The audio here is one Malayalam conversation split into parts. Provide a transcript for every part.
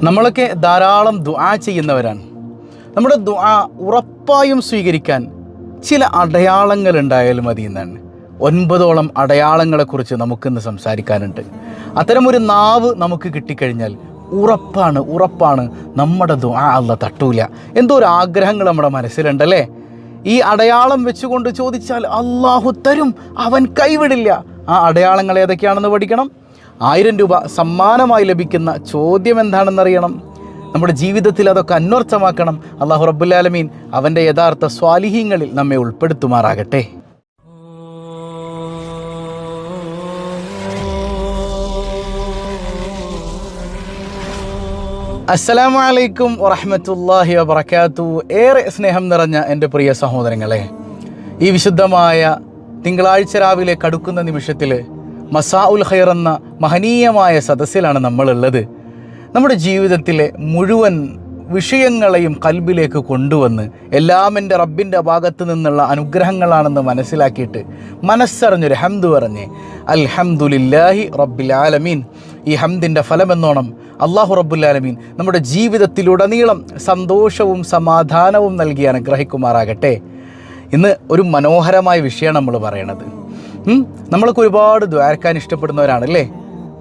നമ്മളൊക്കെ ധാരാളം ദുആ ചെയ്യുന്നവരാണ്. നമ്മുടെ ദുആ ഉറപ്പായും സ്വീകരിക്കാൻ ചില അടയാളങ്ങൾ ഉണ്ടായാലും മതി എന്നാണ്. 9ഓളം അടയാളങ്ങളെക്കുറിച്ച് നമുക്കിന്ന് സംസാരിക്കാനുണ്ട്. അത്തരമൊരു നാവ് നമുക്ക് കിട്ടിക്കഴിഞ്ഞാൽ ഉറപ്പാണ് നമ്മുടെ ദുആ അല്ലാഹ് തട്ടൂല. എന്തോ ഒരു ആഗ്രഹങ്ങൾ നമ്മുടെ മനസ്സിലുണ്ടല്ലേ? ഈ അടയാളം വെച്ചുകൊണ്ട് ചോദിച്ചാൽ അല്ലാഹു തരും, അവൻ കൈവിടില്ല. ആ അടയാളങ്ങൾ ഏതൊക്കെയാണെന്ന് പഠിക്കണം. 1000 രൂപ സമ്മാനമായി ലഭിക്കുന്ന ചോദ്യം എന്താണെന്നറിയണം. നമ്മുടെ ജീവിതത്തിൽ അതൊക്കെ അന്വർത്ഥമാക്കണം. അല്ലാഹു റബ്ബുൽ ആലമീൻ അവൻ്റെ യഥാർത്ഥ സ്വാലിഹീങ്ങളിൽ നമ്മെ ഉൾപ്പെടുത്തുമാറാകട്ടെ. അസ്സലാമു അലൈക്കും വറഹ്മത്തുള്ളാഹി വബറകാതുഹു. ഏറെ സ്നേഹം നിറഞ്ഞ എൻ്റെ പ്രിയ സഹോദരങ്ങളെ, ഈ വിശുദ്ധമായ തിങ്കളാഴ്ച രാവിലെ കടുക്കുന്ന നിമിഷത്തിൽ മസാഉൽ ഖൈർ എന്ന മഹനീയമായ സദസ്സിലാണ് നമ്മളുള്ളത്. നമ്മുടെ ജീവിതത്തിലെ മുഴുവൻ വിഷയങ്ങളെയും കൽബിലേക്ക് കൊണ്ടുവന്ന് എല്ലാം എൻ്റെ റബ്ബിൻ്റെ ഭാഗത്ത് നിന്നുള്ള അനുഗ്രഹങ്ങളാണെന്ന് മനസ്സിലാക്കിയിട്ട് മനസ്സറിഞ്ഞൊരു ഹംദ് പറഞ്ഞ് അൽഹംദുലില്ലാഹി റബ്ബിൽ ആലമീൻ. ഈ ഹംദിൻ്റെ ഫലമെന്നോണം അല്ലാഹു റബ്ബുൽ ആലമീൻ നമ്മുടെ ജീവിതത്തിലുടനീളം സന്തോഷവും സമാധാനവും നൽകി അനുഗ്രഹിക്കുമാറാകട്ടെ. ഇന്ന് ഒരു മനോഹരമായ വിഷയമാണ് നമ്മൾ പറയണത്. നമ്മളൊക്കെ ഒരുപാട് ദ്വാരക്കാൻ ഇഷ്ടപ്പെടുന്നവരാണല്ലേ?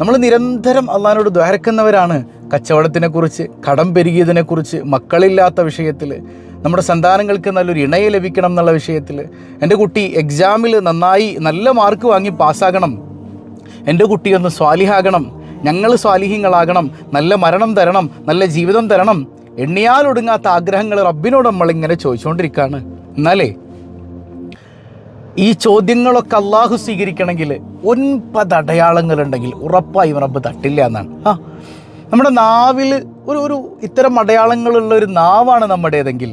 നമ്മൾ നിരന്തരം അള്ളാഹിനോട് ദ്വാരക്കുന്നവരാണ്. കച്ചവടത്തിനെക്കുറിച്ച്, കടം പെരുകിയതിനെക്കുറിച്ച്, മക്കളില്ലാത്ത വിഷയത്തിൽ, നമ്മുടെ സന്താനങ്ങൾക്ക് നല്ലൊരു ഇണയെ ലഭിക്കണം എന്നുള്ള വിഷയത്തിൽ, എൻ്റെ കുട്ടി എക്സാമിൽ നന്നായി നല്ല മാർക്ക് വാങ്ങി പാസ്സാകണം, എൻ്റെ കുട്ടിയൊന്ന് സ്വാലിഹാകണം, ഞങ്ങൾ സ്വാലിഹീങ്ങളാകണം, നല്ല മരണം തരണം, നല്ല ജീവിതം തരണം. എണ്ണിയാലൊടുങ്ങാത്ത ആഗ്രഹങ്ങൾ റബ്ബിനോട് നമ്മളിങ്ങനെ ചോദിച്ചുകൊണ്ടിരിക്കുകയാണ്. എന്നാലേ ഈ ചോദ്യങ്ങളൊക്കെ അള്ളാഹു സ്വീകരിക്കണമെങ്കിൽ 9 അടയാളങ്ങളുണ്ടെങ്കിൽ ഉറപ്പായും റബ്ബ് തട്ടില്ല എന്നാണ്. നമ്മുടെ നാവിൽ ഒരു ഇത്തരം അടയാളങ്ങളുള്ള ഒരു നാവാണ് നമ്മുടേതെങ്കിൽ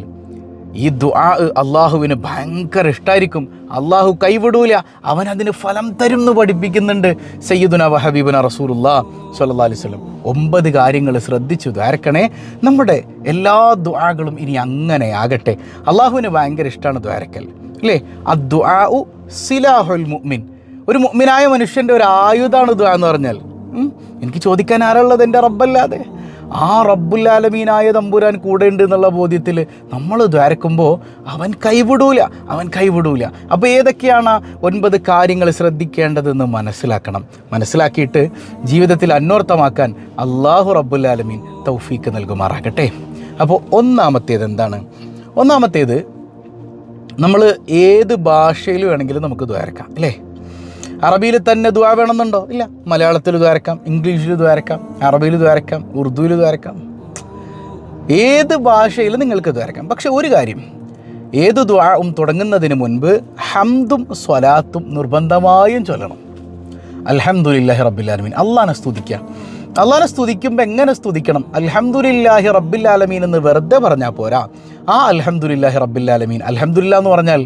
ഈ ദുആ അള്ളാഹുവിന് ഭയങ്കര ഇഷ്ടമായിരിക്കും. അള്ളാഹു കൈവിടൂല, അവൻ അതിന് ഫലം തരും എന്ന് പഠിപ്പിക്കുന്നുണ്ട് സയ്യിദുനാ വ ഹബീബുനാ റസൂലുള്ളാഹി സ്വല്ലല്ലാഹു അലൈഹി വസല്ലം. 9 കാര്യങ്ങൾ ശ്രദ്ധിച്ചു ദ്വാരക്കണേ. നമ്മുടെ എല്ലാ ദുആകളും ഇനി അങ്ങനെ ആകട്ടെ. അള്ളാഹുവിന് ഭയങ്കര ഇഷ്ടമാണ് ദ്വാരക്കൽ, അല്ലേ? അദ്ദുആഉ സിലാഹുൽ മുഅ്മിൻ. ഒരു മുഅ്മിനായ മനുഷ്യൻ്റെ ഒരു ആയുധമാണ് ദുആ എന്ന് പറഞ്ഞാൽ. എനിക്ക് ചോദിക്കാൻ ആരുള്ളത്? എൻ്റെ റബ്ബല്ലാതെ. ആ റബ്ബുൽ ആലമീനായ തമ്പുരാൻ കൂടെ ഉണ്ട് എന്നുള്ള ബോധ്യത്തിൽ നമ്മൾ ദ്വാരക്കുമ്പോൾ അവൻ കൈവിടൂല. അപ്പോൾ ഏതൊക്കെയാണ് 9 കാര്യങ്ങൾ ശ്രദ്ധിക്കേണ്ടതെന്ന് മനസ്സിലാക്കിയിട്ട് ജീവിതത്തിൽ അന്വർത്ഥമാക്കാൻ അല്ലാഹു റബ്ബുൽ ആലമീൻ തൗഫീക്ക് നൽകുമാറാകട്ടെ. അപ്പോൾ ഒന്നാമത്തേത് എന്താണ്? ഒന്നാമത്തേത്, നമ്മൾ ഏത് ഭാഷയിൽ വേണമെങ്കിലും നമുക്ക് ദ്വാരക്കാം, അല്ലേ? അറബിയിൽ തന്നെ ദുആ വേണമെന്നുണ്ടോ? ഇല്ല. മലയാളത്തിൽ ദ്വാരക്കാം, ഇംഗ്ലീഷിൽ ദ്വാരക്കാം, അറബിയിൽ ദ്വാരക്കാം, ഉറുദുവിൽ ദ്വാരക്കാം, ഏത് ഭാഷയിലും നിങ്ങൾക്ക് ദ്വാരക്കാം. പക്ഷെ ഒരു കാര്യം, ഏത് ദുആവും തുടങ്ങുന്നതിന് മുൻപ് ഹംദും സ്വലാത്തും നിർബന്ധമായും ചൊല്ലണം. അൽഹംദുലില്ലാഹി റബ്ബിൽ ആലമീൻ. അള്ളാഹനെ സ്തുതിക്കുക. അള്ളാഹനെ സ്തുതിക്കുമ്പോൾ എങ്ങനെ സ്തുതിക്കണം? അൽഹംദുലില്ലാഹി റബ്ബിൽ ആലമീൻ എന്ന് വെറുതെ പറഞ്ഞാൽ പോരാ. ആ അൽഹംദുലില്ലാഹി റബ്ബിൽ ആലമീൻ, അൽഹംദുലില്ലാ എന്ന് പറഞ്ഞാൽ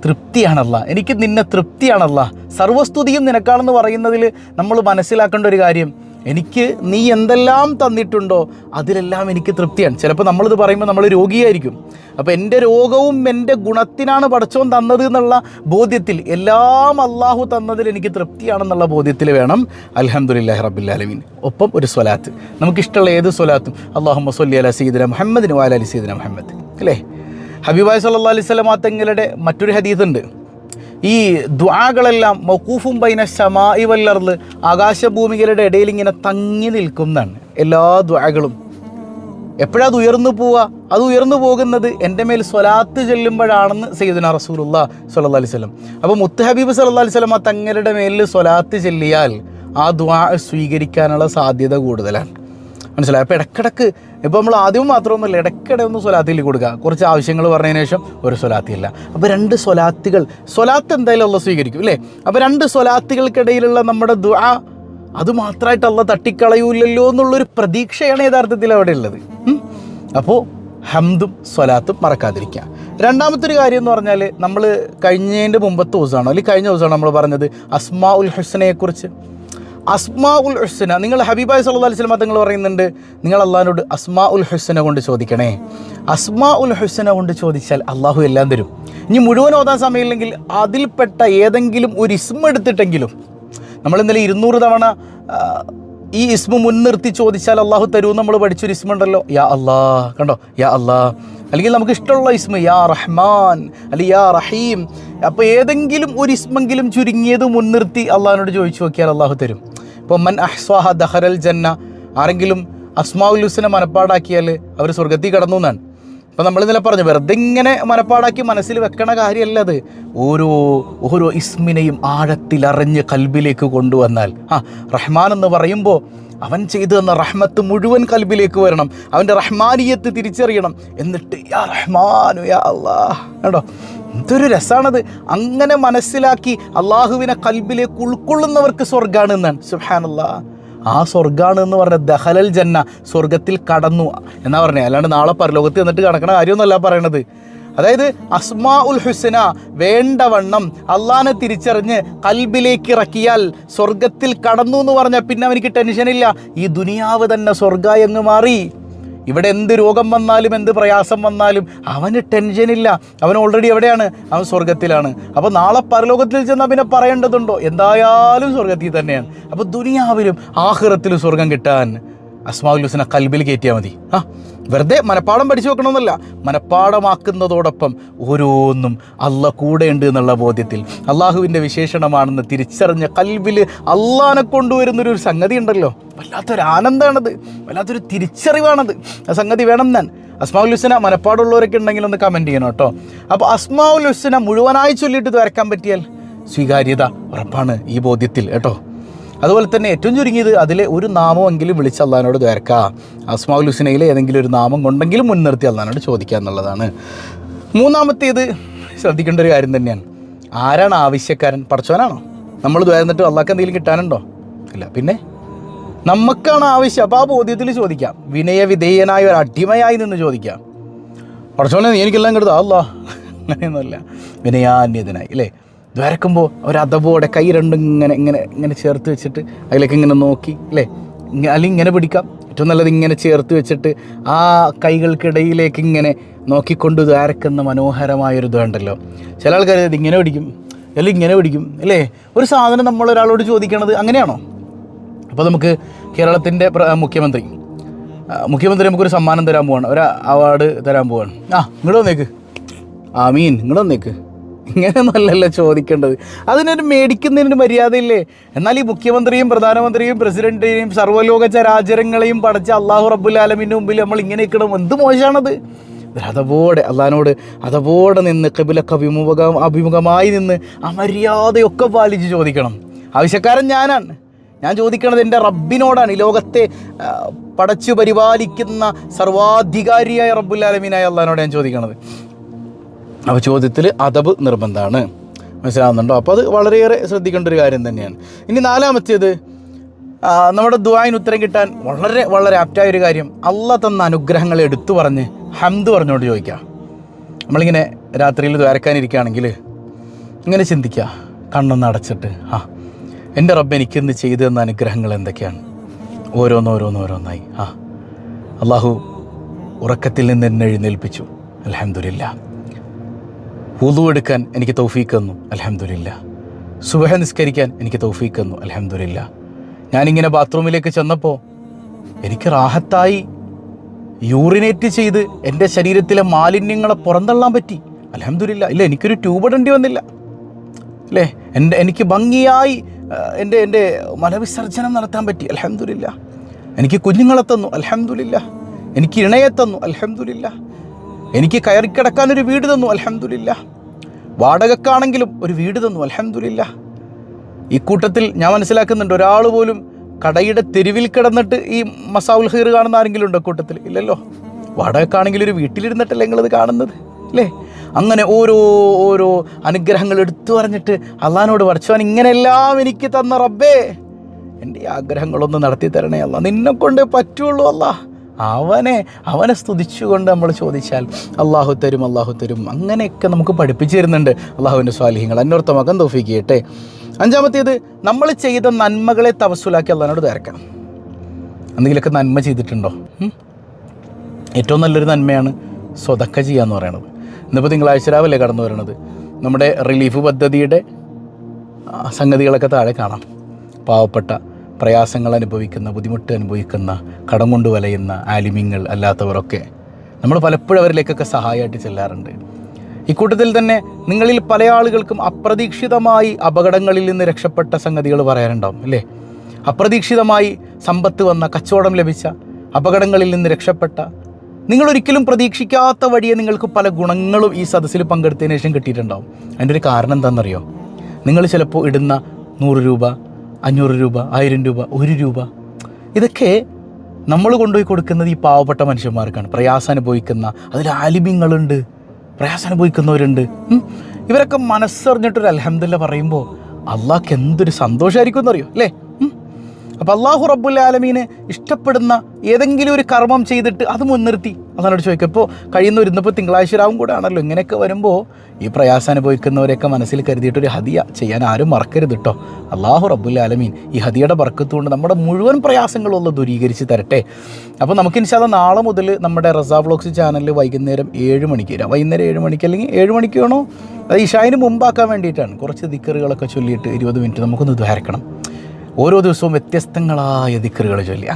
തൃപ്തിയാണല്ല, എനിക്ക് നിന്നെ തൃപ്തിയാണല്ല, സർവസ്തുതിയും നിനക്കാണെന്ന് പറയുന്നതിൽ നമ്മൾ മനസ്സിലാക്കേണ്ട ഒരു കാര്യം, എനിക്ക് നീ എന്തെല്ലാം തന്നിട്ടുണ്ടോ അതിലെല്ലാം എനിക്ക് തൃപ്തിയാണ്. ചിലപ്പോൾ നമ്മളിത് പറയുമ്പോൾ നമ്മൾ രോഗിയായിരിക്കും. അപ്പോൾ എൻ്റെ രോഗവും എൻ്റെ ഗുണത്തിനാണ് പടച്ചോൻ തന്നത് എന്നുള്ള ബോധ്യത്തിൽ, എല്ലാം അള്ളാഹു തന്നതിൽ എനിക്ക് തൃപ്തിയാണെന്നുള്ള ബോധ്യത്തിൽ വേണം അൽഹംദുലില്ലാഹി റബ്ബിൽ ആലമീൻ. ഒപ്പം ഒരു സ്വലാത്ത്, നമുക്കിഷ്ടമുള്ള ഏത് സ്വലാത്തും, അല്ലാഹുമ്മ സ്വല്ലി അലാ സയ്യിദിനാ മുഹമ്മദിൻ വഅലാ ആലി സയ്യിദിനാ മുഹമ്മദ്, അല്ലേ? ഹബീബായി സല്ലല്ലാഹു അലൈഹി വസല്ലം തങ്ങളുടെ മറ്റൊരു ഹദീസുണ്ട്, ഈ ദുആകളെല്ലാം മൗഖൂഫും ബൈന ശമാഇ വൽ അർള്, ആകാശഭൂമികളുടെ ഇടയിൽ ഇങ്ങനെ തങ്ങി നിൽക്കുന്നതാണ്. എല്ലാ ദുആകളും എപ്പോഴത് ഉയർന്നു പോവുക? അത് ഉയർന്നു പോകുന്നത് എൻ്റെ മേൽ സ്വലാത്ത് ചെല്ലുമ്പോഴാണെന്ന് സയ്യിദുനാ റസൂലുള്ളാഹി സ്വല്ലല്ലാഹു അലൈഹി വസല്ലം. അപ്പോൾ മുത്ത് ഹബീബ് സല്ലല്ലാഹു അലൈഹി വസല്ലം തങ്ങളുടെ മേലിൽ സ്വലാത്ത് ചെല്ലിയാൽ ആ ദുആ സ്വീകരിക്കാനുള്ള സാധ്യത കൂടുതലാണ്. മനസ്സിലായി? അപ്പോൾ ഇടയ്ക്കിടയ്ക്ക്, ഇപ്പോൾ നമ്മൾ ആദ്യം മാത്രമൊന്നുമില്ല, ഇടയ്ക്കിടെ ഒന്ന് സ്വലാത്തിൽ കൊടുക്കുക. കുറച്ച് ആവശ്യങ്ങൾ പറഞ്ഞതിന് ശേഷം ഒരു സ്വലാത്തില്ല. അപ്പോൾ 2 സ്വലാത്തുകൾ, സ്വലാത്ത് എന്തായാലും അള്ളാഹ് സ്വീകരിക്കും, അല്ലേ? അപ്പോൾ 2 സ്വലാത്തുകൾക്കിടയിലുള്ള നമ്മുടെ ദുആ അത് മാത്രമായിട്ട് അള്ളാഹ് തട്ടിക്കളയൂല്ലല്ലോ എന്നുള്ളൊരു പ്രതീക്ഷയാണ് യഥാർത്ഥത്തിൽ അവിടെ ഉള്ളത്. അപ്പോൾ ഹംദും സ്വലാത്തും മറക്കാതിരിക്കുക. രണ്ടാമത്തൊരു കാര്യം എന്ന് പറഞ്ഞാൽ, നമ്മൾ കഴിഞ്ഞതിൻ്റെ മുമ്പത്തെ ദിവസമാണോ അല്ലെങ്കിൽ കഴിഞ്ഞ ദിവസമാണ് നമ്മൾ പറഞ്ഞത് അസ്മാ ഉൽ ഹുസ്നയെക്കുറിച്ച്. അസ്മാ ഉൽ ഹുസ്ന, നിങ്ങൾ ഹബീബായി സല്ലല്ലാഹു അലൈഹി വസല്ലം തങ്ങൾ പറയുന്നുണ്ട്, നിങ്ങൾ അള്ളാഹിനോട് അസ്മാ ഉൽ ഹുസ്ന കൊണ്ട് ചോദിക്കണേ. അസ്മാ ഉൽ ഹുസ്ന കൊണ്ട് ചോദിച്ചാൽ അള്ളാഹു എല്ലാം തരും. ഇനി മുഴുവൻ ഓതാൻ സമയമില്ലെങ്കിൽ അതിൽപ്പെട്ട ഏതെങ്കിലും ഒരു ഇസ്മ എടുത്തിട്ടെങ്കിലും, നമ്മൾ ഇന്നലെ 200 തവണ ഈ ഇസ്മ മുൻനിർത്തി ചോദിച്ചാൽ അള്ളാഹു തരുമെന്ന് നമ്മൾ പഠിച്ചൊരു ഇസ്മുണ്ടല്ലോ, യാ അല്ലാ. കണ്ടോ, യാ അല്ലാ. അല്ലെങ്കിൽ നമുക്ക് ഇഷ്ടമുള്ള ഇസ്മ യാ റഹ്മാൻ അല്ലെങ്കിൽ യാ റഹീം. അപ്പോൾ ഏതെങ്കിലും ഒരു ഇസ്മെങ്കിലും ചുരുങ്ങിയത് മുൻനിർത്തി അള്ളാഹിനോട് ചോദിച്ചു നോക്കിയാൽ അള്ളാഹു തരും. ഇപ്പോൾ മൻ അഹ്സ്വാഹ ദഖലൽ ജന്ന, ആരെങ്കിലും അസ്മാഉൽ ഹുസ്ന മനപ്പാടാക്കിയാൽ അവർ സ്വർഗത്തിൽ കടന്നു എന്നാണ്. അപ്പോൾ നമ്മളിന്നലെ പറഞ്ഞു, വെറുതെ ഇങ്ങനെ മനപ്പാടാക്കി മനസ്സിൽ വെക്കണ കാര്യമല്ല അത്. ഓരോ ഇസ്മിനെയും ആഴത്തിലറിഞ്ഞ് കൽബിലേക്ക് കൊണ്ടുവന്നാൽ, റഹ്മാൻ എന്ന് പറയുമ്പോൾ അവൻ ചെയ്തു തന്ന റഹ്മത്ത് മുഴുവൻ കൽബിലേക്ക് വരണം, അവൻ്റെ റഹ്മാനിയത്ത് തിരിച്ചറിയണം. എന്നിട്ട് യാ റഹ്മാനു യാ അല്ലാഹ്. കേട്ടോ, എന്തൊരു രസമാണത്. അങ്ങനെ മനസ്സിലാക്കി അള്ളാഹുവിനെ കൽബിലേക്ക് ഉൾക്കൊള്ളുന്നവർക്ക് സ്വർഗ്ഗാണ് എന്നാണ്. സുബ്ഹാനല്ലാഹ്. ആ സ്വർഗ്ഗാണ് എന്ന് പറഞ്ഞ ദഖലൽ ജന്ന, സ്വർഗത്തിൽ കടന്നു എന്നാ പറഞ്ഞത്. അല്ലാണ്ട് നാളെ പരലോകത്ത് എന്നിട്ട് കടക്കണ കാര്യമൊന്നുമല്ല പറയണത്. അതായത് അസ്മാഉൽ ഹുസ്ന വേണ്ടവണ്ണം അള്ളാഹിനെ തിരിച്ചറിഞ്ഞ് കൽബിലേക്ക് ഇറക്കിയാൽ സ്വർഗത്തിൽ കടന്നു എന്ന് പറഞ്ഞാൽ പിന്നെ അവനിക്ക് ടെൻഷനില്ല. ഈ ദുനിയാവ് തന്നെ സ്വർഗ്ഗമായി അങ്ങ് മാറി. ഇവിടെ എന്ത് രോഗം വന്നാലും എന്ത് പ്രയാസം വന്നാലും അവന് ടെൻഷനില്ല. അവൻ ഓൾറെഡി എവിടെയാണ്? അവൻ സ്വർഗത്തിലാണ്. അപ്പോൾ നാളെ പരലോകത്തിൽ ചെന്നാൽ പിന്നെ പറയേണ്ടതുണ്ടോ? എന്തായാലും സ്വർഗത്തിൽ തന്നെയാണ്. അപ്പോൾ ദുനിയാവിലും ആഖിറത്തിലും സ്വർഗം കിട്ടാൻ അസ്മാഉൽ ഹുസ്ന കൽബിൽ കയറ്റിയാൽ മതി. വെറുതെ മനപ്പാടം പഠിച്ചു വെക്കണമെന്നല്ല, മനപ്പാടമാക്കുന്നതോടൊപ്പം ഓരോന്നും അള്ളാഹ് കൂടെ ഉണ്ട് എന്നുള്ള ബോധ്യത്തിൽ അള്ളാഹുവിൻ്റെ വിശേഷണമാണെന്ന് തിരിച്ചറിഞ്ഞ കൽബിൽ അള്ളാഹിനെ കൊണ്ടുവരുന്നൊരു സംഗതി ഉണ്ടല്ലോ, വല്ലാത്തൊരു ആനന്ദമാണത്, വല്ലാത്തൊരു തിരിച്ചറിവാണത്. ആ സംഗതി വേണം. ഞാൻ അസ്മാഉൽ ഹുസ്ന മനപ്പാടുള്ളവരൊക്കെ ഉണ്ടെങ്കിൽ ഒന്ന് കമൻറ്റ് ചെയ്യണം കേട്ടോ. അപ്പോൾ അസ്മാഉൽ ഹുസ്ന മുഴുവനായി ചൊല്ലിയിട്ട് ഇത് വരയ്ക്കാൻ പറ്റിയാൽ സ്വീകാര്യത ഉറപ്പാണ് ഈ ബോധ്യത്തിൽ കേട്ടോ. അതുപോലെ തന്നെ ഏറ്റവും ചുരുങ്ങിയത് അതിലെ ഒരു നാമമെങ്കിലും വിളിച്ച് അള്ളാഹിനോട് ദ്വാരക്കുക. അസ്മാഉൽ ഹുസ്നയിലെ ഏതെങ്കിലും ഒരു നാമം കൊണ്ടെങ്കിലും മുൻനിർത്തി അള്ളാഹിനോട് ചോദിക്കുക എന്നുള്ളതാണ്. മൂന്നാമത്തേത് ശ്രദ്ധിക്കേണ്ട ഒരു കാര്യം തന്നെയാണ്. ആരാണ് ആവശ്യക്കാരൻ? പടച്ചവനാണോ? നമ്മൾ ദ്വാരന്നിട്ട് അള്ളാഹ്ക്ക് എന്തെങ്കിലും കിട്ടാനുണ്ടോ? ഇല്ല. പിന്നെ നമുക്കാണ് ആവശ്യം. അപ്പോൾ ആ ബോധ്യത്തിൽ ചോദിക്കാം. വിനയവിധേയനായ ഒരു അടിമയായി നിന്ന് ചോദിക്കാം. പടച്ചവനെ നീ എനിക്കെല്ലാം കിട്ടുക അല്ലാ, അങ്ങനെയൊന്നുമല്ല. വിനയാന്യതനായി അല്ലേ ദ്വാരക്കുമ്പോൾ ഒരതപോടെ കൈ രണ്ടും ഇങ്ങനെ ചേർത്ത് വെച്ചിട്ട് അതിലേക്ക് ഇങ്ങനെ നോക്കി അല്ലേ, അല്ലെങ്കിൽ ഇങ്ങനെ പിടിക്കാം. ഏറ്റവും നല്ലത് ഇങ്ങനെ ചേർത്ത് വെച്ചിട്ട് ആ കൈകൾക്കിടയിലേക്ക് ഇങ്ങനെ നോക്കിക്കൊണ്ട് ദ്വാരക്കുന്ന മനോഹരമായൊരു ഇതുണ്ടല്ലോ. ചില ആൾക്കാർ ഇത് ഇങ്ങനെ പിടിക്കും അല്ലെങ്കിൽ ഇങ്ങനെ പിടിക്കും അല്ലേ. ഒരു സാധനം നമ്മളൊരാളോട് ചോദിക്കണത് അങ്ങനെയാണോ? അപ്പോൾ നമുക്ക് കേരളത്തിൻ്റെ മുഖ്യമന്ത്രി നമുക്കൊരു സമ്മാനം തരാൻ പോവാണ്, ഒരു അവാർഡ് തരാൻ പോവാണ്. ഇങ്ങോട്ട് വന്നേക്ക്, ആമീൻ, ഇങ്ങോട്ട് വന്നേക്ക്. ഇങ്ങനെയൊന്നുമല്ലല്ലോ ചോദിക്കേണ്ടത്. അതിനൊരു മേടിക്കുന്നതിനൊരു മര്യാദയില്ലേ? എന്നാൽ ഈ മുഖ്യമന്ത്രിയും പ്രധാനമന്ത്രിയും പ്രസിഡന്റിനെയും സർവ്വലോക ചരാചരങ്ങളെയും പടച്ച അള്ളാഹു റബ്ബുൽ ആലമീൻ്റെ മുമ്പിൽ നമ്മൾ ഇങ്ങനെ ഇരിക്കണം. എന്ത് മോശമാണത്. അതപോടെ അള്ളാഹിനോട് അതപോടെ നിന്ന് ഖിബ്ലക്ക് അഭിമുഖമായി നിന്ന് ആ മര്യാദയൊക്കെ പാലിച്ച് ചോദിക്കണം. ആവശ്യക്കാരൻ ഞാനാണ്. ഞാൻ ചോദിക്കണത് എൻ്റെ റബ്ബിനോടാണ്. ഈ ലോകത്തെ പടച്ചു പരിപാലിക്കുന്ന സർവാധികാരിയായ റബ്ബുൽ ആലമീനായ അള്ളാഹിനോട് ഞാൻ ചോദിക്കണത്. അപ്പോൾ ചോദ്യത്തിൽ അദബ് നിർബന്ധമാണ്. മനസ്സിലാവുന്നുണ്ടോ? അപ്പോൾ അത് വളരെയേറെ ശ്രദ്ധിക്കേണ്ട ഒരു കാര്യം തന്നെയാണ്. ഇനി നാലാമത്തേത്, നമ്മുടെ ദുആഇന് ഉത്തരം കിട്ടാൻ വളരെ വളരെ ആപ്റ്റായൊരു കാര്യം, അള്ളാഹ് തന്ന അനുഗ്രഹങ്ങളെ എടുത്തു പറഞ്ഞ് ഹംദ് പറഞ്ഞുകൊണ്ട് ചോദിക്കുക. നമ്മളിങ്ങനെ രാത്രിയിൽ ദ്വാരക്കാനിരിക്കുകയാണെങ്കിൽ ഇങ്ങനെ ചിന്തിക്കുക, കണ്ണൊന്ന് അടച്ചിട്ട്, എൻ്റെ റബ്ബ് എനിക്കിന്ന് ചെയ്തു തന്ന അനുഗ്രഹങ്ങൾ എന്തൊക്കെയാണ്? ഓരോന്നോരോന്നായി. അള്ളാഹു ഉറക്കത്തിൽ നിന്ന് എന്നെ എഴുന്നേൽപ്പിച്ചു, അൽഹംദുലില്ലാ. വുളു എടുക്കാൻ എനിക്ക് തൗഫീഖ് തന്നു, അൽഹംദുലില്ലാ. സുബഹ നിസ്കരിക്കാൻ എനിക്ക് തൗഫീഖ് തന്നു, അൽഹംദുലില്ലാ. ഞാനിങ്ങനെ ബാത്റൂമിലേക്ക് ചെന്നപ്പോൾ എനിക്ക് റാഹത്തായി യൂറിനേറ്റ് ചെയ്ത് എൻ്റെ ശരീരത്തിലെ മാലിന്യങ്ങളെ പുറന്തള്ളാൻ പറ്റി, അൽഹംദുലില്ലാ. ഇല്ല, എനിക്കൊരു ട്യൂബ് ഇടേണ്ടി വന്നില്ല അല്ലേ. എനിക്ക് ഭംഗിയായി എൻ്റെ മലവിസർജനം നടത്താൻ പറ്റി, അൽഹംദുലില്ലാ. എനിക്ക് കുഞ്ഞുങ്ങളെ തന്നു, അൽഹംദുലില്ലാ. എനിക്ക് ഇണയെ തന്നു, അൽഹംദുലില്ലാ. എനിക്ക് കയറിക്കിടക്കാനൊരു വീട് തന്നു, അൽഹംദുലില്ലാ. വാടകക്കാണെങ്കിലും ഒരു വീട് തന്നു, അൽഹംദുലില്ലാ. ഈ കൂട്ടത്തിൽ ഞാൻ മനസ്സിലാക്കുന്നുണ്ട്, ഒരാൾ പോലും കടയുടെ തെരുവിൽ കിടന്നിട്ട് ഈ മസാഉൽ ഖൈർ കാണുന്ന ആരെങ്കിലും ഉണ്ടോ കൂട്ടത്തിൽ? ഇല്ലല്ലോ. വാടകക്കാണെങ്കിൽ ഒരു വീട്ടിലിരുന്നിട്ടല്ലേ നിങ്ങളിത് കാണുന്നത് അല്ലേ. അങ്ങനെ ഓരോ അനുഗ്രഹങ്ങൾ എടുത്തു പറഞ്ഞിട്ട് അള്ളാഹിനോട് പടച്ചവൻ ഇങ്ങനെയെല്ലാം എനിക്ക് തന്ന റബ്ബേ, എൻ്റെ ആഗ്രഹങ്ങളൊന്ന് നടത്തി തരണേ അല്ലാ, നിന്നെ കൊണ്ടേ പറ്റുള്ളൂ അല്ലാ. അവനെ സ്തുതിച്ചുകൊണ്ട് നമ്മൾ ചോദിച്ചാൽ അള്ളാഹു തരും. അങ്ങനെയൊക്കെ നമുക്ക് പഠിപ്പിച്ചു തരുന്നുണ്ട് അള്ളാഹുവിൻ്റെ സ്വാലിഹ്യങ്ങൾ. അന്വർത്ഥമാക്കാൻ തൗഫീഖ് ചെയ്യട്ടെ. അഞ്ചാമത്തേത്, നമ്മൾ ചെയ്ത നന്മകളെ തവസ്സുലാക്കി അള്ളാഹിനോട് ദ്വാരക്കാം. എന്തെങ്കിലുമൊക്കെ നന്മ ചെയ്തിട്ടുണ്ടോ? ഏറ്റവും നല്ലൊരു നന്മയാണ് സ്വതക്ക ചെയ്യുക എന്ന് പറയുന്നത്. ഇന്നിപ്പോൾ തിങ്കളാഴ്ച രാവിലെ കടന്നു വരുന്നത് നമ്മുടെ റിലീഫ് പദ്ധതിയുടെ സംഗതികളൊക്കെ താഴെ കാണാം. പാവപ്പെട്ട പ്രയാസങ്ങൾ അനുഭവിക്കുന്ന, ബുദ്ധിമുട്ട് അനുഭവിക്കുന്ന, കടം കൊണ്ട് വലയുന്ന ആലിമ്യങ്ങൾ അല്ലാത്തവരൊക്കെ നമ്മൾ പലപ്പോഴും അവരിലേക്കൊക്കെ സഹായമായിട്ട് ചെല്ലാറുണ്ട്. ഇക്കൂട്ടത്തിൽ തന്നെ നിങ്ങളിൽ പല ആളുകൾക്കും അപ്രതീക്ഷിതമായി അപകടങ്ങളിൽ നിന്ന് രക്ഷപ്പെട്ട സംഗതികൾ പറയാനുണ്ടാവും അല്ലേ? അപ്രതീക്ഷിതമായി സമ്പത്ത് വന്ന, കച്ചവടം ലഭിച്ച, അപകടങ്ങളിൽ നിന്ന് രക്ഷപ്പെട്ട, നിങ്ങളൊരിക്കലും പ്രതീക്ഷിക്കാത്ത വഴിയെ നിങ്ങൾക്ക് പല ഗുണങ്ങളും ഈ സദസ്സിൽ പങ്കെടുത്തതിന് ശേഷം കിട്ടിയിട്ടുണ്ടാവും. അതിൻ്റെ ഒരു കാരണം എന്താണെന്നറിയോ? നിങ്ങൾ ചിലപ്പോൾ ഇടുന്ന 100 രൂപ, 500 രൂപ, 1000 രൂപ, 1 രൂപ, ഇതൊക്കെ നമ്മൾ കൊണ്ടുപോയി കൊടുക്കുന്നത് ഈ പാവപ്പെട്ട മനുഷ്യന്മാർക്കാണ്. പ്രയാസം അനുഭവിക്കുന്ന, അതിൽ ആലിമ്യങ്ങളുണ്ട്, പ്രയാസം അനുഭവിക്കുന്നവരുണ്ട്. ഇവരൊക്കെ മനസ്സറിഞ്ഞിട്ടൊരു അൽഹംദുലില്ലാ പറയുമ്പോൾ അള്ളാഹ്ക്ക് എന്തൊരു സന്തോഷമായിരിക്കും എന്നറിയോ അല്ലേ? അപ്പോൾ അള്ളാഹു റബ്ബുൽ ആലമീന് ഇഷ്ടപ്പെടുന്ന ഏതെങ്കിലും ഒരു കർമ്മം ചെയ്തിട്ട് അത് മുൻനിർത്തി അതാണ് ചോദിക്കുക. ഇപ്പോൾ കഴിയുന്ന ഇരുന്നപ്പോൾ തിങ്കളാഴ്ച രാവും കൂടെ ആണല്ലോ. ഇങ്ങനെയൊക്കെ വരുമ്പോൾ ഈ പ്രയാസം അനുഭവിക്കുന്നവരെയൊക്കെ മനസ്സിൽ കരുതിയിട്ടൊരു ഹദിയ ചെയ്യാൻ ആരും മറക്കരുത് കേട്ടോ. അള്ളാഹു റബ്ബുൽ ആലമീൻ ഈ ഹദിയയുടെ ബർക്കത്തുകൊണ്ട് നമ്മുടെ മുഴുവൻ പ്രയാസങ്ങളുള്ള ദൂരീകരിച്ച് തരട്ടെ. അപ്പോൾ നമുക്ക് ഇൻഷാ അല്ലാഹ് നാളെ മുതൽ നമ്മുടെ റസാ വ്ലോഗ്സ് ചാനലിൽ വൈകുന്നേരം 7 മണിക്ക് വരാം. വൈകുന്നേരം 7 മണിക്ക് അല്ലെങ്കിൽ 7 മണിക്ക് വേണോ, അത് ഇശായിന് മുമ്പാക്കാൻ വേണ്ടിയിട്ടാണ്. കുറച്ച് ദിക്കറുകളൊക്കെ ചൊല്ലിയിട്ട് 20 മിനിറ്റ് നമുക്കൊന്ന് ദ്വാരക്കണം. ഓരോ ദിവസവും വ്യത്യസ്തങ്ങളായ ദിക്റുകൾ ചൊല്ലി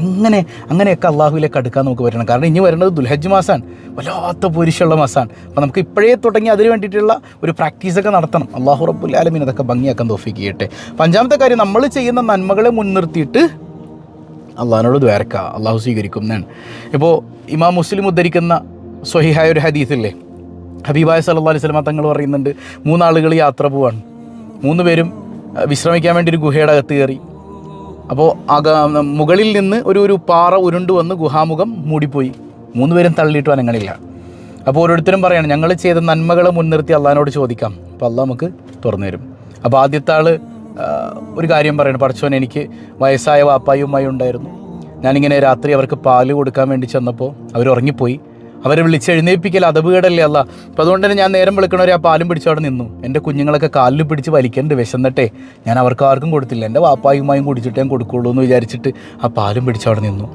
അങ്ങനെയൊക്കെ അള്ളാഹുവിലേക്ക് അടുക്കാൻ നമുക്ക് പറ്റണം. കാരണം ഇനി വരുന്നത് ദുൽഹജ്ജ് മാസമാണ്, വല്ലാത്ത പൊരിശുള്ള മാസമാണ്. അപ്പോൾ നമുക്ക് ഇപ്പോഴേ തുടങ്ങി അതിന് വേണ്ടിയിട്ടുള്ള ഒരു പ്രാക്ടീസൊക്കെ നടത്തണം. അള്ളാഹു റബ്ബുൽ ആലമീൻ അതൊക്കെ ഭംഗിയാക്കാൻ തൗഫീഖ് ചെയ്യട്ടെ. അഞ്ചാമത്തെ കാര്യം, നമ്മൾ ചെയ്യുന്ന നന്മകളെ മുൻനിർത്തിയിട്ട് അള്ളാഹിനോട് ദ്വാരക്ക, അള്ളാഹു സ്വീകരിക്കും എന്നാണ്. ഇപ്പോൾ ഇമാം മുസ്ലിം ഉദ്ധരിക്കുന്ന സ്വഹീഹായ ഒരു ഹദീസില്ലേ, ഹബീബായ സല്ലല്ലാഹു അലൈഹി വസല്ലം തങ്ങൾ പറയുന്നുണ്ട്, 3 ആളുകൾ യാത്ര പോവാണ്. 3 പേരും വിശ്രമിക്കാൻ വേണ്ടി ഒരു ഗുഹയുടെ അകത്ത് കയറി. അപ്പോൾ മുകളിൽ നിന്ന് ഒരു പാറ ഉരുണ്ടു വന്ന് ഗുഹാമുഖം മൂടിപ്പോയി. 3 പേരും തള്ളിയിട്ടും അനങ്ങളില്ല. അപ്പോൾ ഓരോരുത്തരും പറയാണ്, ഞങ്ങൾ ചെയ്ത നന്മകളെ മുൻനിർത്തി അള്ളാഹിനോട് ചോദിക്കാം, അപ്പോൾ അള്ളാഹ് നമുക്ക് തുറന്നു തരും. അപ്പോൾ ആദ്യത്തെ ആൾ ഒരു കാര്യം പറയണം, പടച്ചോൻ എനിക്ക് വയസ്സായ വാപ്പായും ഉമ്മായും ഉണ്ടായിരുന്നു. ഞാനിങ്ങനെ രാത്രി അവർക്ക് പാല് കൊടുക്കാൻ വേണ്ടി ചെന്നപ്പോൾ അവർ ഉറങ്ങിപ്പോയി. അവരെ വിളിച്ചെഴുന്നേൽപ്പിക്കൽ അതപകടല്ലേ അല്ല. അപ്പോൾ അതുകൊണ്ട് തന്നെ ഞാൻ നേരം വിളിക്കണവരെ ആ പാലും പിടിച്ച് അവിടെ നിന്നു. എൻ്റെ കുഞ്ഞുങ്ങളൊക്കെ കാലിൽ പിടിച്ച് വലിക്കേണ്ട വിശന്നിട്ടേ ഞാൻ അവർക്ക് ആർക്കും കൊടുത്തില്ല. എൻ്റെ വാപ്പായുമായും കുടിച്ചിട്ട് ഞാൻ കൊടുക്കുള്ളൂ എന്ന് വിചാരിച്ചിട്ട് ആ പാലും പിടിച്ച് അവിടെ നിന്നു.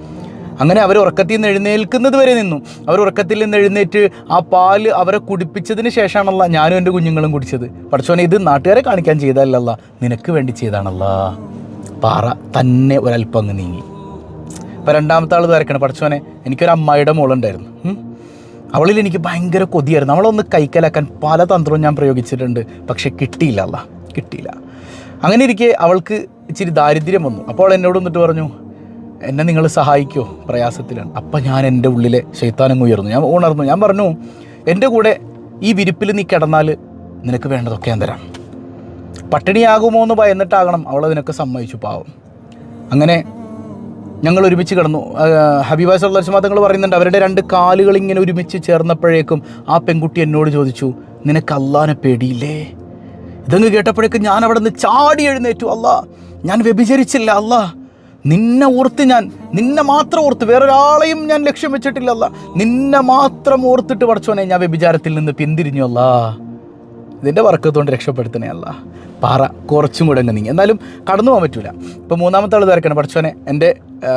അങ്ങനെ അവർ ഉറക്കത്തിൽ നിന്ന് എഴുന്നേൽക്കുന്നത് വരെ നിന്നു. അവർ ഉറക്കത്തിൽ നിന്ന് എഴുന്നേറ്റ് ആ പാല് അവരെ കുടിപ്പിച്ചതിന് ശേഷമാണല്ല ഞാനും എൻ്റെ കുഞ്ഞുങ്ങളും കുടിച്ചത്. പഠിച്ചോനെ, ഇത് നാട്ടുകാരെ കാണിക്കാൻ ചെയ്തതല്ല, നിനക്ക് വേണ്ടി ചെയ്താണല്ല. പാറ തന്നെ ഒരല്പം അങ്ങ് നീങ്ങി. അപ്പോൾ രണ്ടാമത്തെ ആൾ വരക്കണം, പഠിച്ചോനെ എനിക്കൊരു അമ്മായിയുടെ മോളുണ്ടായിരുന്നു. അവളിൽ എനിക്ക് ഭയങ്കര കൊതിയായിരുന്നു. അവളൊന്ന് കൈക്കലാക്കാൻ പല തന്ത്രവും ഞാൻ പ്രയോഗിച്ചിട്ടുണ്ട്, പക്ഷെ കിട്ടിയില്ല, കിട്ടിയില്ല. അങ്ങനെ ഇരിക്കെ അവൾക്ക് ഇച്ചിരി ദാരിദ്ര്യം വന്നു. അപ്പോൾ എന്നോട് വന്നിട്ട് പറഞ്ഞു, എന്നെ നിങ്ങൾ സഹായിക്കുമോ, പ്രയാസത്തിലാണ്. അപ്പം ഞാൻ എൻ്റെ ഉള്ളിലെ ശൈത്താനങ്ങ് ഉണർന്നു. ഞാൻ പറഞ്ഞു, എൻ്റെ കൂടെ ഈ വിരിപ്പിൽ നീ കിടന്നാൽ നിനക്ക് വേണ്ടതൊക്കെ ഞാൻ തരാം. പട്ടിണിയാകുമോ എന്ന് ഭയന്നിട്ടാകണം അവളതിനൊക്കെ സമ്മതിച്ചു, പാവം. അങ്ങനെ ഞങ്ങൾ ഒരുമിച്ച് കിടന്നു. ഹബീബ സല്ലല്ലാഹു അലൈഹി വസല്ലം തങ്ങൾ പറയുന്നുണ്ട്, അവരുടെ 2 കാലുകൾ ഇങ്ങനെ ഒരുമിച്ച് ചേർന്നപ്പോഴേക്കും ആ പെൺകുട്ടി എന്നോട് ചോദിച്ചു, നിനക്ക് അള്ളാനെ പേടിയില്ലേ? ഇതങ്ങ് കേട്ടപ്പോഴേക്കും ഞാൻ അവിടെ നിന്ന് ചാടി എഴുന്നേറ്റു. അല്ലാ, ഞാൻ വ്യഭിചരിച്ചില്ല. അല്ലാ, നിന്നെ മാത്രം ഓർത്ത്, വേറൊരാളെയും ഞാൻ ലക്ഷ്യം വെച്ചിട്ടില്ല. അല്ലാ, നിന്നെ മാത്രം ഓർത്തിട്ട് പഠിച്ചോനെ ഞാൻ വ്യഭിചാരത്തിൽ നിന്ന് പിന്തിരിഞ്ഞു. അല്ലാ, ഇതിൻ്റെ വർക്കത്തുകൊണ്ട് രക്ഷപ്പെടുത്തണേ. അല്ലാ, പാറ കുറച്ചും കൂടെ അങ്ങ് നീങ്ങി. എന്നാലും കടന്നു പോകാൻ പറ്റില്ല. ഇപ്പോൾ മൂന്നാമത്തെ ആൾ തിരക്കണം, പഠിച്ചോനെ എൻ്റെ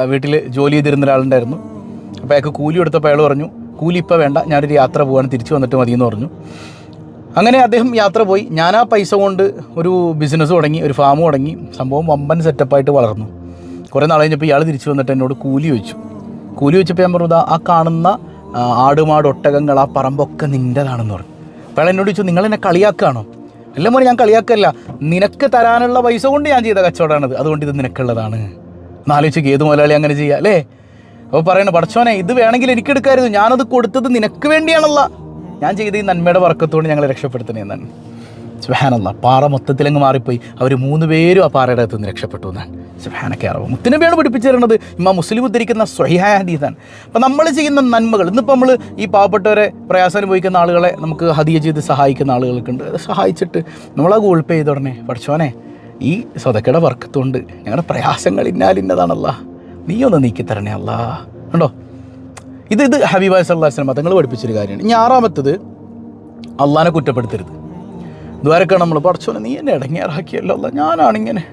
വീട്ടിൽ ജോലി ചെയ്തിരുന്ന ഒരാളുണ്ടായിരുന്നു. അപ്പോൾ അയാൾക്ക് കൂലി കൊടുത്തപ്പോൾ അയാൾ പറഞ്ഞു, കൂലി ഇപ്പോൾ വേണ്ട, ഞാനൊരു യാത്ര പോകാൻ, തിരിച്ചു വന്നിട്ട് മതിയെന്ന് പറഞ്ഞു. അങ്ങനെ അദ്ദേഹം യാത്ര പോയി. ഞാൻ ആ പൈസ കൊണ്ട് ഒരു ബിസിനസ് തുടങ്ങി, ഒരു ഫാം തുടങ്ങി. സംഭവം വമ്പൻ സെറ്റപ്പായിട്ട് വളർന്നു. കുറേ നാൾ കഴിഞ്ഞപ്പോൾ ഇയാൾ തിരിച്ചു വന്നിട്ട് എന്നോട് കൂലി ചോദിച്ചപ്പോൾ ഞാൻ പറഞ്ഞു, ആ കാണുന്ന ആടുമാട് ഒട്ടകങ്ങൾ, ആ പറമ്പൊക്കെ നിൻ്റെതാണെന്ന് പറഞ്ഞു. അപ്പോൾ അയാൾ എന്നോട് ചോദിച്ചു, നിങ്ങളെന്നെ കളിയാക്കുകയാണോ? എല്ലാം മോനെ, ഞാൻ കളിയാക്കല്ല, നിനക്ക് തരാനുള്ള പൈസ കൊണ്ട് ഞാൻ ചെയ്ത കച്ചവടമാണത്, അതുകൊണ്ട് ഇത് നിനക്കുള്ളതാണ്. നാലോചിക്ക് ഏത് മുതലാളി അങ്ങനെ ചെയ്യുക അല്ലേ? അപ്പോൾ പറയണ, പടച്ചോനെ ഇത് വേണമെങ്കിൽ എനിക്ക് എടുക്കാമായിരുന്നു, ഞാനത് കൊടുത്തത് നിനക്ക് വേണ്ടിയാണല്ല, ഞാൻ ചെയ്ത ഈ നന്മയുടെ വർക്കത്തോട് ഞങ്ങളെ രക്ഷപ്പെടുത്തണേ എന്നാണ്. സുബ്ഹാനല്ലാഹ്, പാറ മൊത്തത്തിലങ്ങ് മാറിപ്പോയി. അവർ 3 പേരും ആ പാറയുടെ അകത്ത് നിന്ന് രക്ഷപ്പെട്ടു എന്നാണ്. സുബ്ഹാനക യാ റബ്ബ്. മുത്തുനബിയാണ് പഠിപ്പിച്ചു തരുന്നത്. ഇമാം മുസ്ലിം ഉദ്ധരിക്കുന്ന സ്വഹീഹായ ഹദീസാണ്. അപ്പോൾ നമ്മൾ ചെയ്യുന്ന നന്മകൾ, ഇന്നിപ്പോൾ നമ്മൾ ഈ പാവപ്പെട്ടവരെ പ്രയാസം അനുഭവിക്കുന്ന ആളുകളെ നമുക്ക് ഹദിയ ചെയ്ത് സഹായിക്കുന്ന ആളുകൾക്കുണ്ട്. സഹായിച്ചിട്ട് നമ്മളാ ഗൂഗിൾ പേ ചെയ്ത് ഉടനെ, പഠിച്ചോനെ ഈ സ്വതക്കയുടെ വർക്കത്തുകൊണ്ട് ഞങ്ങളുടെ പ്രയാസങ്ങൾ ഇന്നതാണല്ലോ, നീ ഒന്ന് നീക്കി തരണേ അല്ലാ. ഉണ്ടോ? ഇത് ഹബീബ സല്ലല്ലാഹു അലൈഹി വസല്ലം തങ്ങൾ പഠിപ്പിച്ചൊരു കാര്യമാണ്. ഇനി 6ാമത്തത്, അള്ളാനെ കുറ്റപ്പെടുത്തരുത്. ദ്വാരക്കാണ് നമ്മൾ, പഠിച്ചോനെ നീ എന്നെ ഇടങ്ങേറാക്കിയല്ലോ അല്ല, ഞാനാണിങ്ങനെ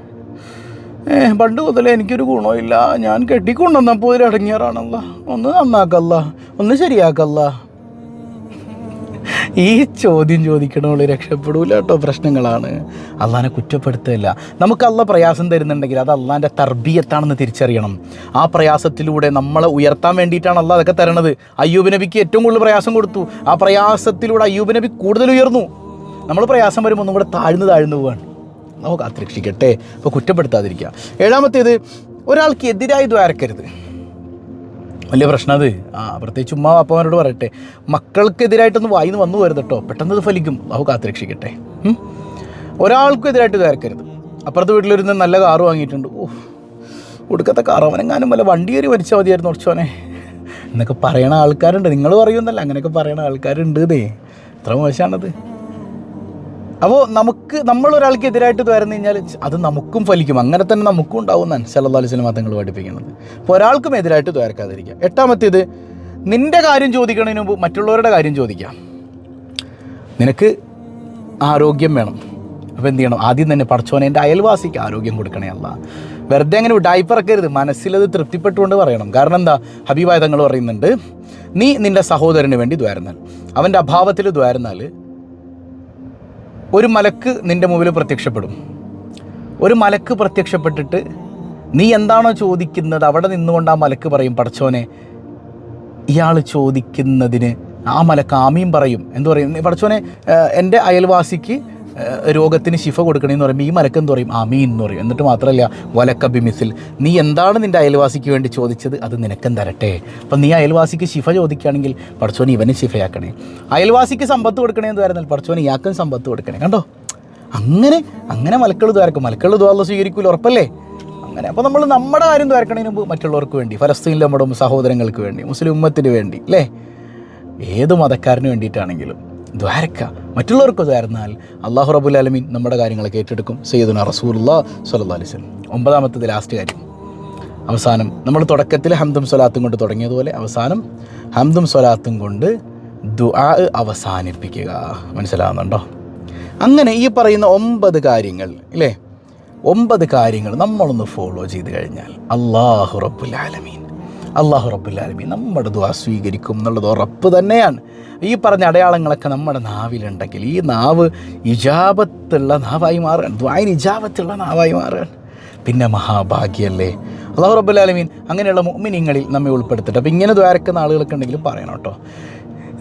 പണ്ട് മുതലേ എനിക്കൊരു ഗുണമില്ല, ഞാൻ കെട്ടിക്കൊണ്ടുവന്നപ്പോൾ ഒരു ഇടങ്ങേറാണല്ല, ഒന്ന് നന്നാക്കല്ല, ഒന്ന് ശരിയാക്കല്ല. ഈ ചോദ്യം ചോദിക്കണോള് രക്ഷപ്പെടൂല കേട്ടോ. പ്രശ്നങ്ങളാണ്. അള്ളാഹിനെ കുറ്റപ്പെടുത്തില്ല. നമുക്ക് അള്ള പ്രയാസം തരുന്നുണ്ടെങ്കിൽ അത് അള്ളാഹിൻ്റെ തർബിയത്താണെന്ന് തിരിച്ചറിയണം. ആ പ്രയാസത്തിലൂടെ നമ്മളെ ഉയർത്താൻ വേണ്ടിയിട്ടാണ് അള്ളാഹ് അതൊക്കെ തരണത്. അയ്യൂബ് നബിക്ക് ഏറ്റവും കൂടുതൽ പ്രയാസം കൊടുത്തു. ആ പ്രയാസത്തിലൂടെ അയ്യൂബ് നബി കൂടുതൽ ഉയർന്നു. നമ്മൾ പ്രയാസം വരുമ്പോൾ ഒന്നും കൂടെ താഴ്ന്നു പോവാണ്. നമുക്ക് കാത്തിരക്ഷിക്കട്ടെ. അപ്പോൾ കുറ്റപ്പെടുത്താതിരിക്കുക. ഏഴാമത്തേത്, ഒരാൾക്ക് എതിരായി ദ്വാരക്കരുത്. വലിയ പ്രശ്നം അത്. പ്രത്യേകിച്ച് ഉമ്മ അപ്പമാരോട് പറയട്ടെ, മക്കൾക്കെതിരായിട്ടൊന്നും വായിന്ന് വന്നു പോരുത് കേട്ടോ. പെട്ടെന്ന് ഇത് ഫലിക്കും. നമുക്ക് കാത്തിരക്ഷിക്കട്ടെ. ഒരാൾക്കും എതിരായിട്ട് ദ്വാരക്കരുത്. അപ്പുറത്തെ വീട്ടിലൊരുന്ന് നല്ല കാറ് വാങ്ങിയിട്ടുണ്ട്. ഒടുക്കത്തെ കാറ്, അവനെങ്ങാനും വല്ല വണ്ടി കയറി മരിച്ചാൽ മതിയായിരുന്നു കുറച്ചോനെ എന്നൊക്കെ പറയണ ആൾക്കാരുണ്ട്. നിങ്ങൾ പറയുമെന്നല്ല, അങ്ങനെയൊക്കെ പറയണ ആൾക്കാരുണ്ട്. എത്ര മോശമാണത്. അപ്പോൾ നമ്മളൊരാൾക്ക് എതിരായിട്ട് വരുന്നു കഴിഞ്ഞാൽ അത് നമുക്കും ഫലിക്കും. അങ്ങനെ തന്നെ നമുക്കും ഉണ്ടാവുന്നതാണ് സല്ലല്ലാഹു അലൈഹി വസല്ലം തങ്ങൾ പഠിപ്പിക്കുന്നത്. അപ്പോൾ ഒരാൾക്കും എതിരായിട്ട് ദ്വാരക്കാതിരിക്കുക. എട്ടാമത്തേത്, നിൻ്റെ കാര്യം ചോദിക്കുന്നതിന് മുമ്പ് മറ്റുള്ളവരുടെ കാര്യം ചോദിക്കാം. നിനക്ക് ആരോഗ്യം വേണം. അപ്പോൾ എന്ത് ചെയ്യണം? ആദ്യം തന്നെ പടച്ചോനെ എൻ്റെ അയൽവാസിക്ക് ആരോഗ്യം കൊടുക്കണേ അല്ലാ. വെറുതെ അങ്ങനെ ഉഡായിപ്പിറക്കരുത്. മനസ്സിലത് തൃപ്തിപ്പെട്ടുകൊണ്ട് പറയണം. കാരണം എന്താ? ഹബീബായ തങ്ങൾ പറയുന്നുണ്ട്, നീ നിൻ്റെ സഹോദരന് വേണ്ടി ദ്വാരുന്നാൽ, അവൻ്റെ അഭാവത്തിൽ ദ്വാരുന്നാൽ ഒരു മലക്ക് നിൻ്റെ മുമ്പിൽ പ്രത്യക്ഷപ്പെടും. ഒരു മലക്ക് പ്രത്യക്ഷപ്പെട്ടിട്ട് നീ എന്താണോ ചോദിക്കുന്നത് അവിടെ നിന്നുകൊണ്ട് ആ മലക്ക് പറയും, പടച്ചോനെ ഇയാൾ ചോദിക്കുന്നതിന് ആ മലക്ക് ആമീൻ പറയും. എന്തു പറയും? പടച്ചോനെ എൻ്റെ അയൽവാസിക്ക് രോഗത്തിന് ശിഫ കൊടുക്കണമെന്ന് പറയുമ്പോൾ ഈ മലക്ക് എന്ത് പറയും? ആമീൻ എന്ന് പറയും. എന്നിട്ട് മാത്രമല്ല, വലക്കബിമിസിൽ, നീ എന്താണ് നിൻ്റെ അയൽവാസിക്ക് വേണ്ടി ചോദിച്ചത് അത് നിനക്കും തരട്ടെ. അപ്പം നീ അയൽവാസിക്ക് ശിഫ ചോദിക്കുകയാണെങ്കിൽ പടച്ചോനെ ഇവന് ശിഫയാക്കണേ. അയൽവാസിക്ക് സമ്പത്ത് കൊടുക്കണേ എന്ന് പറയുന്നത് പടച്ചോനെ ഇയാൾക്കും സമ്പത്ത് കൊടുക്കണേ. കണ്ടോ? അങ്ങനെ മലക്കൾ ദ്വാരക്കും. മലക്കൾ ദ്വാര സ്വീകരിക്കൂല, ഉറപ്പല്ലേ? അങ്ങനെ. അപ്പോൾ നമ്മൾ നമ്മുടെ കാര്യം ദ്വാരക്കണതിന് മുമ്പ് മറ്റുള്ളവർക്ക് വേണ്ടി, ഫലസ്തീനിലെ നമ്മുടെ സഹോദരങ്ങൾക്ക് വേണ്ടി, മുസ്ലിം ഉമ്മത്തിന് വേണ്ടി, അല്ലേ, ഏത് മതക്കാരന് വേണ്ടിയിട്ടാണെങ്കിലും ദ്വാരക്ക. മറ്റുള്ളവർക്ക് ദ്വാരുന്നാൽ അല്ലാഹു റബ്ബുൽ ആലമീൻ നമ്മുടെ കാര്യങ്ങളൊക്കെ ഏറ്റെടുക്കും. സയ്യിദുനാ റസൂലുള്ളാഹി സ്വല്ലല്ലാഹു അലൈഹി വസല്ലം. ഒമ്പതാമത്തത്, ലാസ്റ്റ് കാര്യം, അവസാനം നമ്മൾ തുടക്കത്തിൽ ഹംദും സ്വലാത്തും കൊണ്ട് തുടങ്ങിയതുപോലെ അവസാനം ഹംദും സ്വലാത്തും കൊണ്ട് ദുആ അവസാനിപ്പിക്കുക. മനസ്സിലാവുന്നുണ്ടോ? അങ്ങനെ ഈ പറയുന്ന 9 കാര്യങ്ങൾ, ഇല്ലേ, 9 കാര്യങ്ങൾ നമ്മളൊന്ന് ഫോളോ ചെയ്ത് കഴിഞ്ഞാൽ അല്ലാഹു റബ്ബുൽ ആലമീൻ നമ്മുടെ ദുആ സ്വീകരിക്കും എന്നുള്ളത് ഉറപ്പ് തന്നെയാണ്. ഈ പറഞ്ഞ അടയാളങ്ങളൊക്കെ നമ്മുടെ നാവിലുണ്ടെങ്കിൽ ഈ നാവ് ഇജാബത്തുള്ള നാവായി മാറുകയാണ്. ദുആഇന് ഇജാബത്തുള്ള നാവായി മാറുകയാണ്. പിന്നെ മഹാഭാഗ്യല്ലേ. അല്ലാഹു റബ്ബുൽ ആലമീൻ അങ്ങനെയുള്ള മുഅ്മിനീങ്ങളിൽ നമ്മെ ഉൾപ്പെടുത്തട്ടെ. അപ്പോൾ ഇങ്ങനെ ദ്വാരക്കുന്ന ആളുകളൊക്കെ ഉണ്ടെങ്കിൽ പറയണം കേട്ടോ.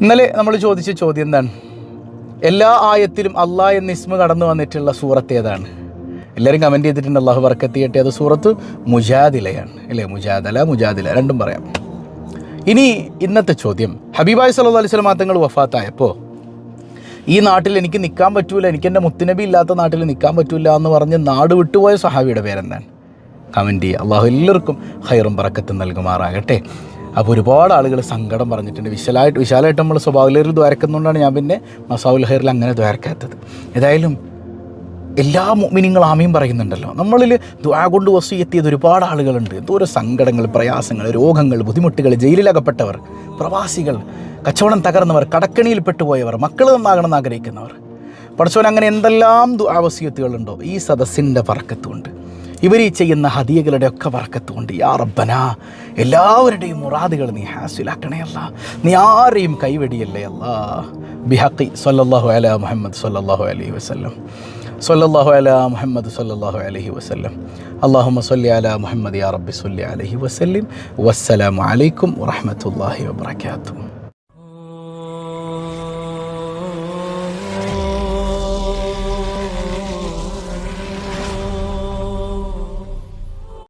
ഇന്നലെ നമ്മൾ ചോദിച്ച ചോദ്യം എന്താണ്? എല്ലാ ആയത്തിലും അള്ളാഹ് എന്ന ഇസ്മ കടന്നു വന്നിട്ടുള്ള സൂറത്ത് ഏതാണ്? എല്ലാവരും കമൻറ്റ് ചെയ്തിട്ടുണ്ട്. അള്ളാഹു ബർക്കത്ത് ചെയ്യട്ടെ. അത് സൂറത്ത് മുജാദിലയാണ്, അല്ലേ? മുജാദില രണ്ടും പറയാം. ഇനി ഇന്നത്തെ ചോദ്യം, ഹബീബായി സല്ലല്ലാഹു അലൈഹി വസല്ലം തങ്ങൾ വഫാത്തായപ്പോൾ ഈ നാട്ടിൽ എനിക്ക് നിൽക്കാൻ പറ്റൂല, എനിക്ക് എൻ്റെ മുത്തുനബി ഇല്ലാത്ത നാട്ടിൽ നിൽക്കാൻ പറ്റൂല എന്ന് പറഞ്ഞ് നാട് വിട്ടുപോയ സഹാബിയുടെ പേരെന്താണ്? കമൻറ്റ് ചെയ്യുക. അള്ളാഹു എല്ലാവർക്കും ഖൈറും ബറക്കത്തും നൽകുമാറാകട്ടെ. അപ്പോൾ ഒരുപാട് ആളുകൾ സങ്കടം പറഞ്ഞിട്ടുണ്ട്. വിശാലമായിട്ട് നമ്മൾ സ്വഭാവത്തിൽ ദ്വാരക്കുന്നതുകൊണ്ടാണ് ഞാൻ പിന്നെ മസാഉൽ ഖൈറിൽ അങ്ങനെ ദ്വാരക്കാത്തത്. ഏതായാലും എല്ലാ മുഅ്മിനീങ്ങളും ആമീൻ പറയുന്നുണ്ടല്ലോ. നമ്മളിൽ ദുആ കൊണ്ട് വസിയത്ത് ചെയ്ത ഒരുപാട് ആളുകളുണ്ട്. എന്തോരം സങ്കടങ്ങൾ, പ്രയാസങ്ങൾ, രോഗങ്ങൾ, ബുദ്ധിമുട്ടുകൾ, ജയിലിലകപ്പെട്ടവർ, പ്രവാസികൾ, കച്ചവടം തകർന്നവർ, കടക്കണിയിൽ പെട്ടുപോയവർ, മക്കൾ നന്നാകണമെന്ന് ആഗ്രഹിക്കുന്നവർ. പടച്ചോൻ അങ്ങനെ എന്തെല്ലാം ദുആ വസിയത്തുകളുണ്ടോ ഈ സദസ്സിൻ്റെ ബർക്കത്തുകൊണ്ട്, ഇവർ ഈ ചെയ്യുന്ന ഹദിയകളുടെ ഒക്കെ ബർക്കത്തുകൊണ്ട് യാ റബ്ബനാ എല്ലാവരുടെയും മുറാദുകൾ നീ ഹാസിലാക്കണേ അല്ലാ. നീ ആരെയും കൈവെടിയല്ലേ അല്ലാ. ബിഹഖി സല്ലല്ലാഹു അലാ മുഹമ്മദ് സല്ലല്ലാഹു അലൈഹി വസല്ലം. സല്ലല്ലാഹു അലാ മുഹമ്മദ് സല്ലല്ലാഹു അലൈഹി വസല്ലം. അല്ലാഹുമ്മ സ്വല്ലി അലാ മുഹമ്മദ് യാ റബ്ബി സ്വല്ലി അലൈഹി വസല്ലം. വസ്സലാമു അലൈക്കും വറഹ്മത്തുള്ളാഹി വബറകാതുഹു.